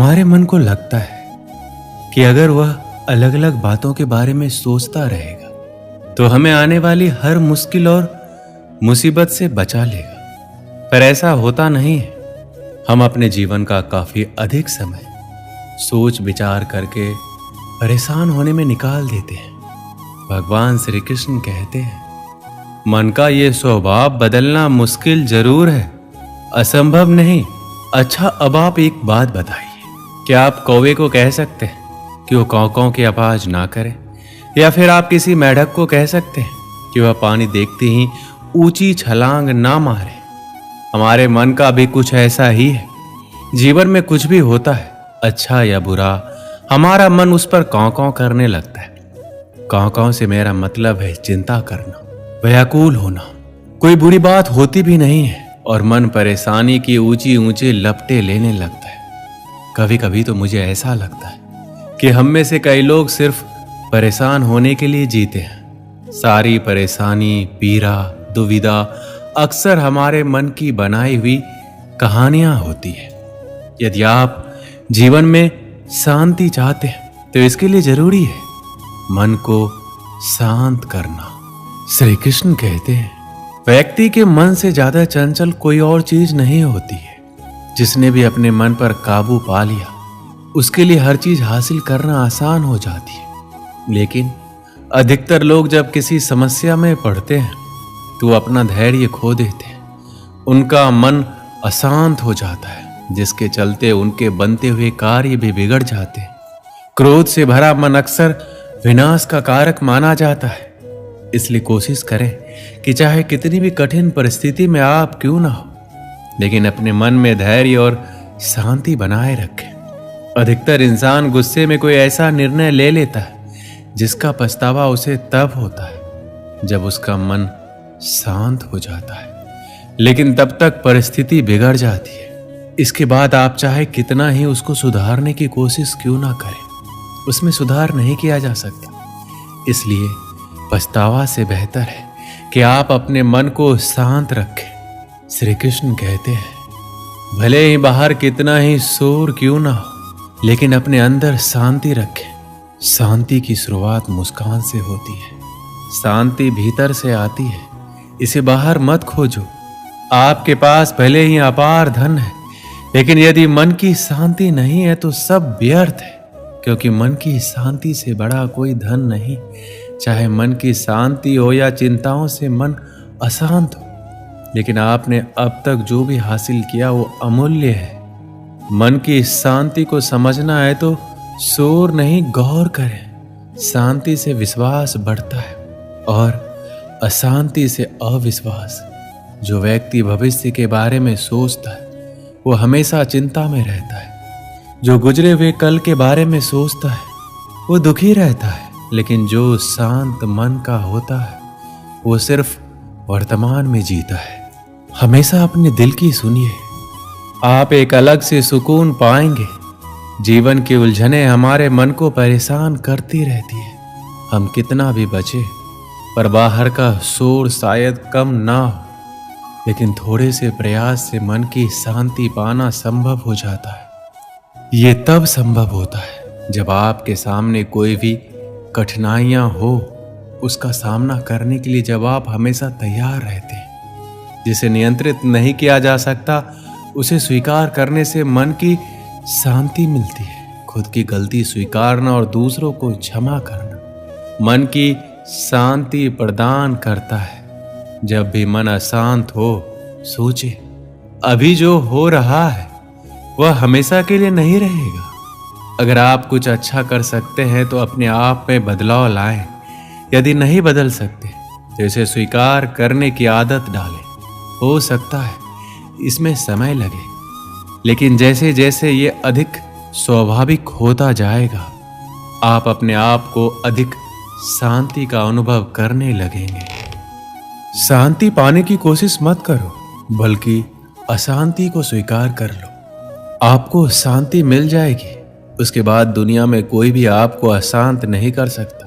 हमारे मन को लगता है कि अगर वह अलग अलग बातों के बारे में सोचता रहेगा तो हमें आने वाली हर मुश्किल और मुसीबत से बचा लेगा। पर ऐसा होता नहीं है। हम अपने जीवन का काफी अधिक समय सोच विचार करके परेशान होने में निकाल देते हैं। भगवान श्री कृष्ण कहते हैं, मन का ये स्वभाव बदलना मुश्किल जरूर है, असंभव नहीं। अच्छा, अब आप एक बात बताइए, क्या आप कौवे को कह सकते हैं कि वो कौ कौ की आवाज ना करे? या फिर आप किसी मेढक को कह सकते हैं कि वह पानी देखते ही ऊंची छलांग ना मारे? हमारे मन का भी कुछ ऐसा ही है। जीवन में कुछ भी होता है, अच्छा या बुरा, हमारा मन उस पर कौ कौ करने लगता है। कौ कौ से मेरा मतलब है चिंता करना, व्याकुल होना। कोई बुरी बात होती भी नहीं है और मन परेशानी की ऊंची ऊंची लपटें लेने लगता है। कभी कभी तो मुझे ऐसा लगता है कि हम में से कई लोग सिर्फ परेशान होने के लिए जीते हैं। सारी परेशानी, पीड़ा, दुविधा अक्सर हमारे मन की बनाई हुई कहानियां होती है। यदि आप जीवन में शांति चाहते हैं तो इसके लिए जरूरी है मन को शांत करना। श्री कृष्ण कहते हैं, व्यक्ति के मन से ज्यादा चंचल कोई और चीज नहीं होती है। जिसने भी अपने मन पर काबू पा लिया उसके लिए हर चीज हासिल करना आसान हो जाती है। लेकिन अधिकतर लोग जब किसी समस्या में पड़ते हैं तो अपना धैर्य खो देते हैं। उनका मन अशांत हो जाता है, जिसके चलते उनके बनते हुए कार्य भी बिगड़ जाते हैं। क्रोध से भरा मन अक्सर विनाश का कारक माना जाता है। इसलिए कोशिश करें कि चाहे कितनी भी कठिन परिस्थिति में आप क्यों ना हो, लेकिन अपने मन में धैर्य और शांति बनाए रखें। अधिकतर इंसान गुस्से में कोई ऐसा निर्णय ले लेता है जिसका पछतावा उसे तब होता है जब उसका मन शांत हो जाता है, लेकिन तब तक परिस्थिति बिगड़ जाती है। इसके बाद आप चाहे कितना ही उसको सुधारने की कोशिश क्यों ना करें, उसमें सुधार नहीं किया जा सकता। इसलिए पछतावा से बेहतर है कि आप अपने मन को शांत रखें। श्री कृष्ण कहते हैं, भले ही बाहर कितना ही शोर क्यों ना हो, लेकिन अपने अंदर शांति रखें। शांति की शुरुआत मुस्कान से होती है। शांति भीतर से आती है, इसे बाहर मत खोजो। आपके पास भले ही अपार धन है, लेकिन यदि मन की शांति नहीं है तो सब व्यर्थ है, क्योंकि मन की शांति से बड़ा कोई धन नहीं। चाहे मन की शांति हो या चिंताओं से मन अशांत हो, लेकिन आपने अब तक जो भी हासिल किया वो अमूल्य है। मन की शांति को समझना है तो शोर नहीं, गौर करें। शांति से विश्वास बढ़ता है और अशांति से अविश्वास। जो व्यक्ति भविष्य के बारे में सोचता है वो हमेशा चिंता में रहता है। जो गुजरे हुए कल के बारे में सोचता है वो दुखी रहता है, लेकिन जो शांत मन का होता है वो सिर्फ वर्तमान में जीता है। हमेशा अपने दिल की सुनिए, आप एक अलग से सुकून पाएंगे। जीवन की उलझनें हमारे मन को परेशान करती रहती है। हम कितना भी बचे पर बाहर का शोर शायद कम ना हो, लेकिन थोड़े से प्रयास से मन की शांति पाना संभव हो जाता है। ये तब संभव होता है जब आपके सामने कोई भी कठिनाइयां हो, उसका सामना करने के लिए जब आप हमेशा तैयार रहते हैं। जिसे नियंत्रित नहीं किया जा सकता उसे स्वीकार करने से मन की शांति मिलती है। खुद की गलती स्वीकारना और दूसरों को क्षमा करना मन की शांति प्रदान करता है। जब भी मन अशांत हो, सोचे अभी जो हो रहा है वह हमेशा के लिए नहीं रहेगा। अगर आप कुछ अच्छा कर सकते हैं तो अपने आप में बदलाव लाएं। यदि नहीं बदल सकते तो इसे स्वीकार करने की आदत डालें। हो सकता है इसमें समय लगे, लेकिन जैसे जैसे ये अधिक स्वाभाविक होता जाएगा आप अपने आप को अधिक शांति का अनुभव करने लगेंगे। शांति पाने की कोशिश मत करो, बल्कि अशांति को स्वीकार कर लो। आपको शांति मिल जाएगी। उसके बाद दुनिया में कोई भी आपको अशांत नहीं कर सकता,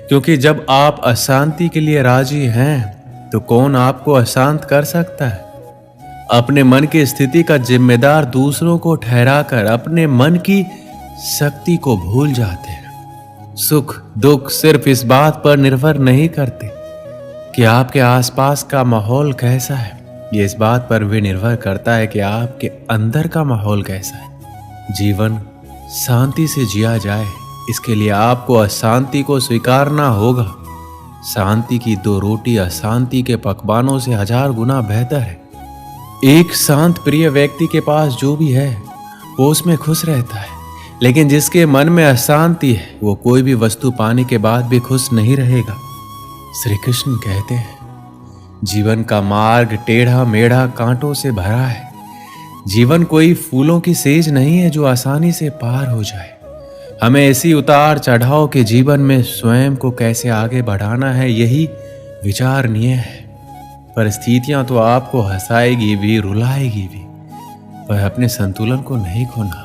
क्योंकि जब आप अशांति के लिए राजी हैं तो कौन आपको अशांत कर सकता है। अपने मन की स्थिति का जिम्मेदार दूसरों को ठहराकर अपने मन की शक्ति को भूल जाते हैं। सुख दुख सिर्फ इस बात पर निर्भर नहीं करते कि आपके आसपास का माहौल कैसा है, ये इस बात पर भी निर्भर करता है कि आपके अंदर का माहौल कैसा है। जीवन शांति से जिया जाए, इसके लिए आपको अशांति को स्वीकारना होगा। शांति की 2 रोटी अशांति के पकवानों से 1000 गुना बेहतर है। एक शांत प्रिय व्यक्ति के पास जो भी है वो उसमें खुश रहता है, लेकिन जिसके मन में अशांति है वो कोई भी वस्तु पाने के बाद भी खुश नहीं रहेगा। श्री कृष्ण कहते हैं, जीवन का मार्ग टेढ़ा मेढ़ा कांटों से भरा है। जीवन कोई फूलों की सेज नहीं है जो आसानी से पार हो जाए। हमें इसी उतार चढ़ाव के जीवन में स्वयं को कैसे आगे बढ़ाना है, यही विचारणीय है। परिस्थितियां तो आपको हंसाएगी भी रुलाएगी भी, पर अपने संतुलन को नहीं खोना।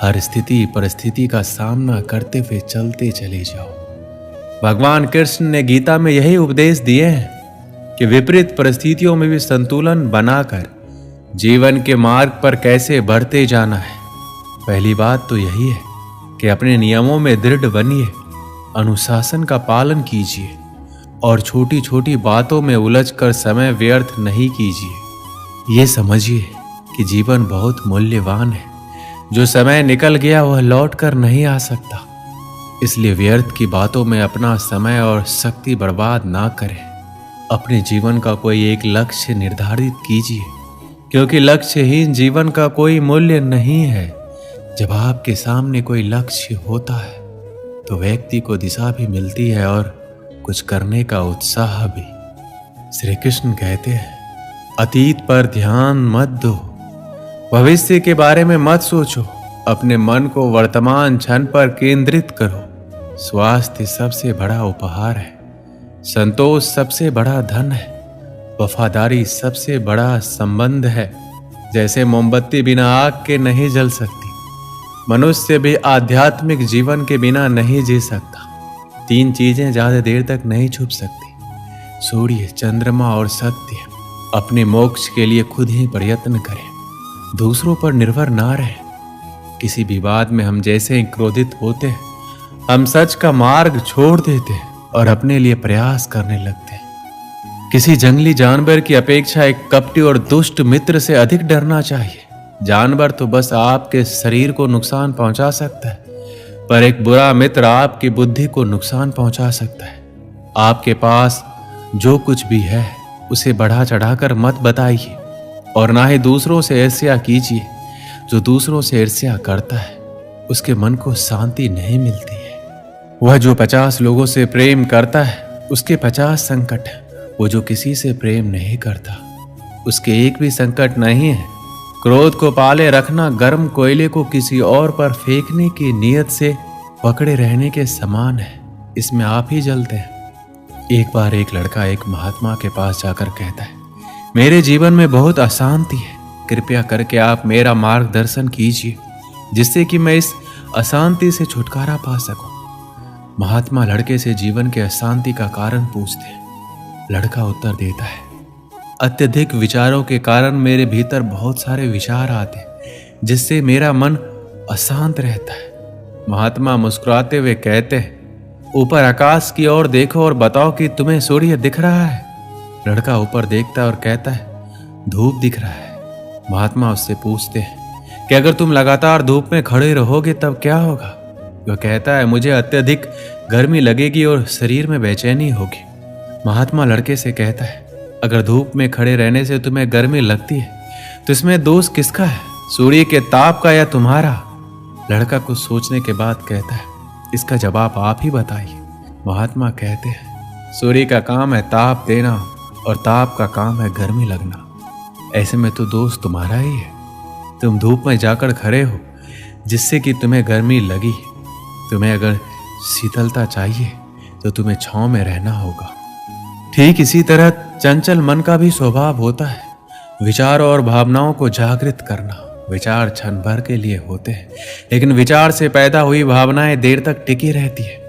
हर स्थिति परिस्थिति का सामना करते हुए चलते चले जाओ। भगवान कृष्ण ने गीता में यही उपदेश दिए हैं कि विपरीत परिस्थितियों में भी संतुलन बनाकर जीवन के मार्ग पर कैसे बढ़ते जाना है। पहली बात तो यही है कि अपने नियमों में दृढ़ बनिए, अनुशासन का पालन कीजिए और छोटी छोटी बातों में उलझकर समय व्यर्थ नहीं कीजिए। ये समझिए कि जीवन बहुत मूल्यवान है। जो समय निकल गया वह लौट कर नहीं आ सकता, इसलिए व्यर्थ की बातों में अपना समय और शक्ति बर्बाद ना करें। अपने जीवन का कोई एक लक्ष्य निर्धारित कीजिए, क्योंकि लक्ष्यहीन जीवन का कोई मूल्य नहीं है। जब आपके सामने कोई लक्ष्य होता है तो व्यक्ति को दिशा भी मिलती है और कुछ करने का उत्साह भी। श्री कृष्ण कहते हैं, अतीत पर ध्यान मत दो, भविष्य के बारे में मत सोचो, अपने मन को वर्तमान क्षण पर केंद्रित करो। स्वास्थ्य सबसे बड़ा उपहार है, संतोष सबसे बड़ा धन है, वफादारी सबसे बड़ा संबंध है। जैसे मोमबत्ती बिना आग के नहीं जल सकती, मनुष्य भी आध्यात्मिक जीवन के बिना नहीं जी सकता। 3 चीजें ज्यादा देर तक नहीं छुप सकती, सूर्य, चंद्रमा और सत्य। अपने मोक्ष के लिए खुद ही प्रयत्न करें, दूसरों पर निर्भर ना रहें। किसी भी बात में हम जैसे ही क्रोधित होते हैं, हम सच का मार्ग छोड़ देते हैं और अपने लिए प्रयास करने लगते हैं। किसी जंगली जानवर की अपेक्षा एक कपटी और दुष्ट मित्र से अधिक डरना चाहिए। जानवर तो बस आपके शरीर को नुकसान पहुंचा सकता है, पर एक बुरा मित्र आपकी बुद्धि को नुकसान पहुंचा सकता है। आपके पास जो कुछ भी है उसे बढ़ा चढ़ाकर मत बताइए और ना ही दूसरों से ईर्ष्या कीजिए। जो दूसरों से ईर्ष्या करता है उसके मन को शांति नहीं मिलती है। वह जो 50 लोगों से प्रेम करता है उसके 50 संकट हैं। वो जो किसी से प्रेम नहीं करता उसके एक भी संकट नहीं है। क्रोध को पाले रखना गर्म कोयले को किसी और पर फेंकने की नीयत से पकड़े रहने के समान है। इसमें आप ही जलते हैं। एक बार एक लड़का एक महात्मा के पास जाकर कहता है, मेरे जीवन में बहुत अशांति है, कृपया करके आप मेरा मार्गदर्शन कीजिए जिससे कि मैं इस अशांति से छुटकारा पा सकूं। महात्मा लड़के से जीवन के अशांति का कारण पूछते हैं। लड़का उत्तर देता है, अत्यधिक विचारों के कारण मेरे भीतर बहुत सारे विचार आते हैं जिससे मेरा मन अशांत रहता है। महात्मा मुस्कुराते हुए कहते हैं, ऊपर आकाश की ओर देखो और बताओ कि तुम्हें सूर्य दिख रहा है। लड़का ऊपर देखता है और कहता है, धूप दिख रहा है। महात्मा उससे पूछते हैं कि अगर तुम लगातार धूप में खड़े रहोगे तब क्या होगा? वह कहता है, मुझे अत्यधिक गर्मी लगेगी और शरीर में बेचैनी होगी। महात्मा लड़के से कहता है, अगर धूप में खड़े रहने से तुम्हें गर्मी लगती है तो इसमें दोष किसका है, सूर्य के ताप का या तुम्हारा? लड़का कुछ सोचने के बाद कहता है, इसका जवाब आप ही बताइए। महात्मा कहते हैं, सूर्य का काम है ताप देना और ताप का काम है गर्मी लगना। ऐसे में तो दोष तुम्हारा ही है। तुम धूप में जाकर खड़े हो जिससे कि तुम्हें गर्मी लगी। तुम्हें अगर शीतलता चाहिए तो तुम्हें छांव में रहना होगा। ठीक इसी तरह चंचल मन का भी स्वभाव होता है, विचारों और भावनाओं को जागृत करना। विचार क्षण भर के लिए होते हैं, लेकिन विचार से पैदा हुई भावनाएं देर तक टिकी रहती है।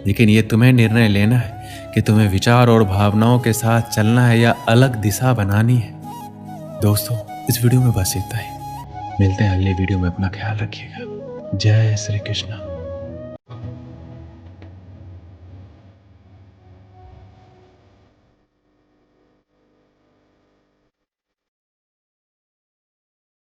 लेकिन ये तुम्हें निर्णय लेना है कि तुम्हें विचार और भावनाओं के साथ चलना है या अलग दिशा बनानी है। दोस्तों, इस वीडियो में बस इतना ही। मिलते हैं अगले वीडियो में। अपना ख्याल रखिएगा। जय श्री कृष्ण।